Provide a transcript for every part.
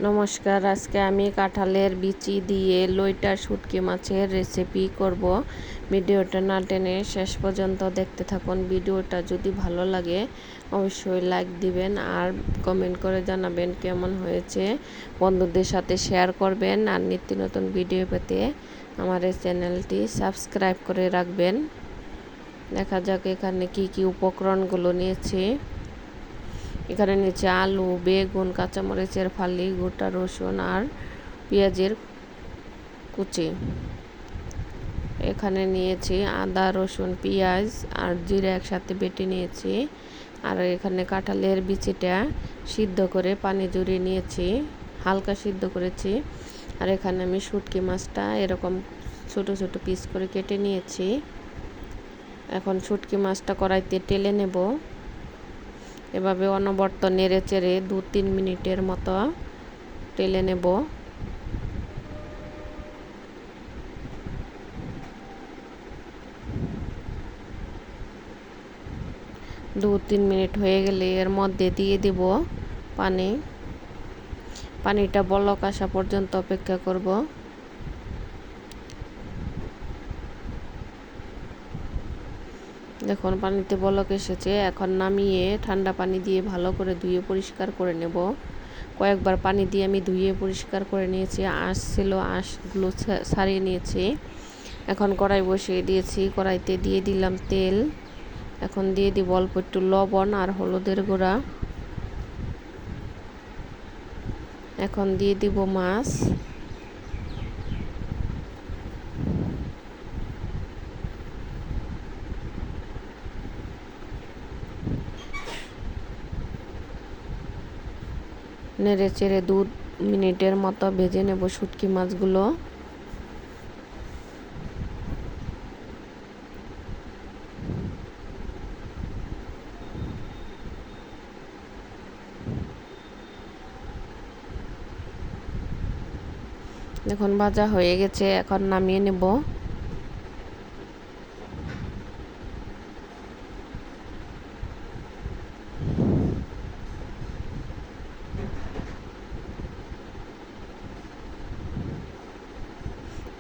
নমস্কার, আজকে আমি কাঁঠালের বিচি দিয়ে লইটা শুটকি মাছের রেসিপি করব। ভিডিওটা না টেনে শেষ পর্যন্ত দেখতে থাকুন। ভিডিওটা যদি ভালো লাগে অবশ্যই লাইক দিবেন আর কমেন্ট করে জানাবেন কেমন হয়েছে। বন্ধুদের সাথে শেয়ার করবেন আর নিত্য নতুন ভিডিও পেতে আমার এই চ্যানেলটি সাবস্ক্রাইব করে রাখবেন। দেখা যাক এখানে কি কি উপকরণগুলো নিয়েছি। এখানে নিচে আলু, বেগুন, কাঁচামরিচের ফালি, গোটা রসুন আর পেঁয়াজের কুচি। এখানে নিয়েছি আদা, রসুন, পেঁয়াজ আর জিরা একসাথে বেটে নিয়েছি। আর এখানে কাঁঠালের বিচিটা সিদ্ধ করে পানি ঝরিয়ে নিয়েছি, হালকা সিদ্ধ করেছি। আর এখানে আমি শুটকি মাছটা এরকম ছোট ছোট পিস করে কেটে নিয়েছি। এখন শুটকি মাছটা কড়াইতে টেলে নেব। এভাবে অনবরত নেড়ে চেড়ে 2-3 মিনিটের মতো টেলে নেব। 2-3 মিনিট হয়ে গেলে এর মধ্যে দিয়ে দেব পানি। পানিটা বলক আসা পর্যন্ত অপেক্ষা করব। দেখুন পানিতে বলক এসেছে। এখন নামিয়ে ঠান্ডা পানি দিয়ে ভালো করে ধুয়ে পরিষ্কার করে নেব। কয়েকবার পানি দিয়ে আমি ধুয়ে পরিষ্কার করে নিয়েছি। আঁশ ছিল, আঁশগুলো ছাড়িয়ে নিয়েছি। এখন কড়াই বসিয়ে দিয়েছি। কড়াইতে দিয়ে দিলাম তেল। এখন দিয়ে দিব অল্প একটু লবণ আর হলুদের গুঁড়া। এখন দিয়ে দিব মাছ। নেড়ে চেড়ে 2 মিনিটের মতো ভেজে নেব শুটকি মাছগুলো। দেখুন ভাজা হয়ে গেছে, এখন নামিয়ে নেব।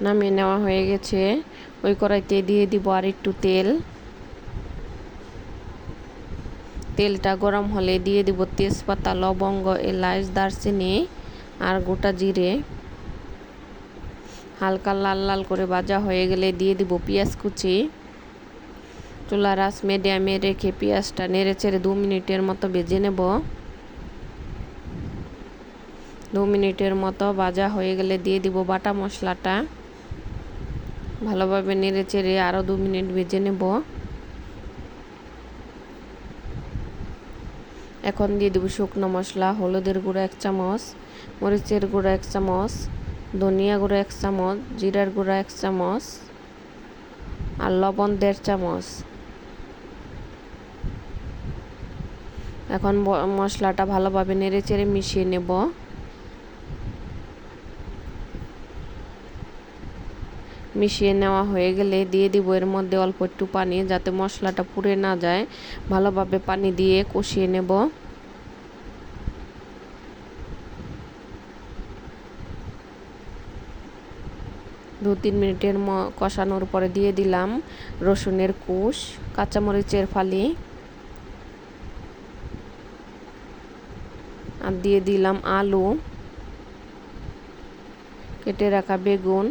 নামিয়ে নেওয়া হয়ে গেছে। ওই কড়াইতে দিয়ে দিব আর একটু তেল। তেলটা গরম হলে দিয়ে দিব তেজপাতা, লবঙ্গ, এলাচ, দারচিনি আর গোটা জিরে। হালকা লাল লাল করে ভাজা হয়ে গেলে দিয়ে দিব পেঁয়াজ কুচি। চুলার আঁচ মিডিয়ামে রেখে পেঁয়াজটা নেড়ে চেড়ে 2 মিনিটের মতো ভেজে নেব। 2 মিনিটের মতো ভাজা হয়ে গেলে দিয়ে দিব বাটা মশলাটা। ভালোভাবে নেড়ে চেড়ে আরও 2 মিনিট ভেজে নেব। এখন দিয়ে দেব শুকনো মশলা, হলুদের গুঁড়ো 1 চামচ, মরিচের গুঁড়ো 1 চামচ, ধনিয়া গুঁড়ো 1 চামচ, জিরার গুঁড়ো 1 চামচ আর লবণ 1.5 চামচ। এখন মশলাটা ভালোভাবে নেড়ে চেড়ে মিশিয়ে নেব। মিশিয়ে নেওয়া হয়ে গেলে দিয়ে দিব এর মধ্যে অল্প একটু পানি, যাতে মশলাটা পুড়ে না যায়। ভালোভাবে পানি দিয়ে কষিয়ে নেব। দু 3 মিনিটের কষানোর পরে দিয়ে দিলাম রসুনের কুশ, কাঁচামরিচের ফালি আর দিয়ে দিলাম আলু, কেটে রাখা বেগুন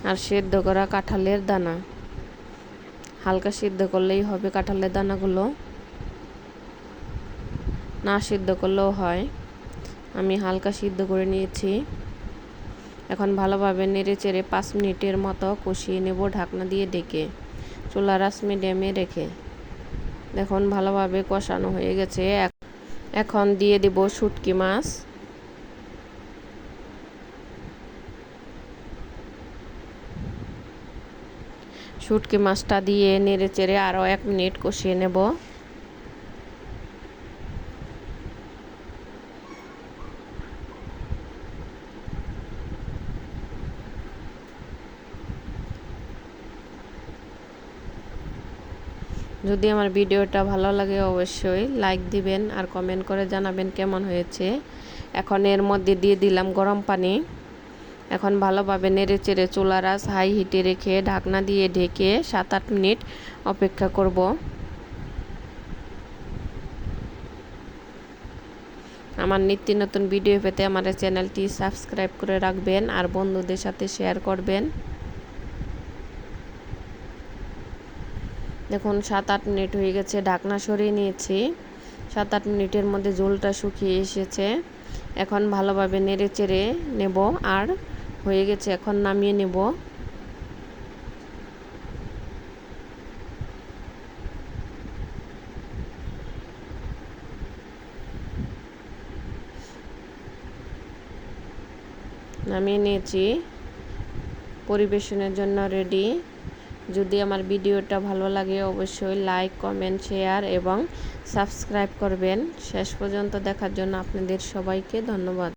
আর সেদ্ধ করা কাঁঠালের দানা। হালকা সিদ্ধ করলেই হবে কাঁঠালের দানাগুলো, না সিদ্ধ করলেও হয়। আমি হালকা সিদ্ধ করে নিয়েছি। এখন ভালোভাবে নেড়ে চেড়ে 5 মিনিটের মতো কষিয়ে নেব ঢাকনা দিয়ে ঢেকে, চুলার আঁচ মিডিয়ামে রেখে। দেখুন ভালোভাবে কষানো হয়ে গেছে। এখন দিয়ে দেব শুটকি মাছ। শুটকি মাছটা দিয়ে নেড়ে চেড়ে আরও 1 মিনিট কষিয়ে নেব। যদি আমার ভিডিওটা ভালো লাগে অবশ্যই লাইক দিবেন আর কমেন্ট করে জানাবেন কেমন হয়েছে। এখন এর মধ্যে দিয়ে দিলাম গরম পানি। এখন ভালোভাবে নেড়েচেড়ে চুলার আঁচ হাই হিটে রেখে ঢাকনা দিয়ে ঢেকে 7-8 মিনিট অপেক্ষা করব। আমার নিত্য নতুন ভিডিও পেতে আমার চ্যানেলটি সাবস্ক্রাইব করে রাখবেন আর বন্ধুদের সাথে শেয়ার করবেন। দেখুন 7-8 মিনিট হয়ে গেছে, ঢাকনা সরিয়ে নিয়েছি। 7-8 মিনিটের মধ্যে ঝোলটা শুকিয়ে এসেছে। এখন ভালোভাবে নেড়েচেড়ে নেব আর হয়ে গেছে, এখন নামিয়ে নেব। নামিয়ে নিয়েছি, পরিবেশনের জন্য রেডি। যদি আমার ভিডিওটা ভালো লাগে অবশ্যই লাইক কমেন্ট শেয়ার এবং সাবস্ক্রাইব করবেন। শেষ পর্যন্ত দেখার জন্য আপনাদের সবাইকে ধন্যবাদ।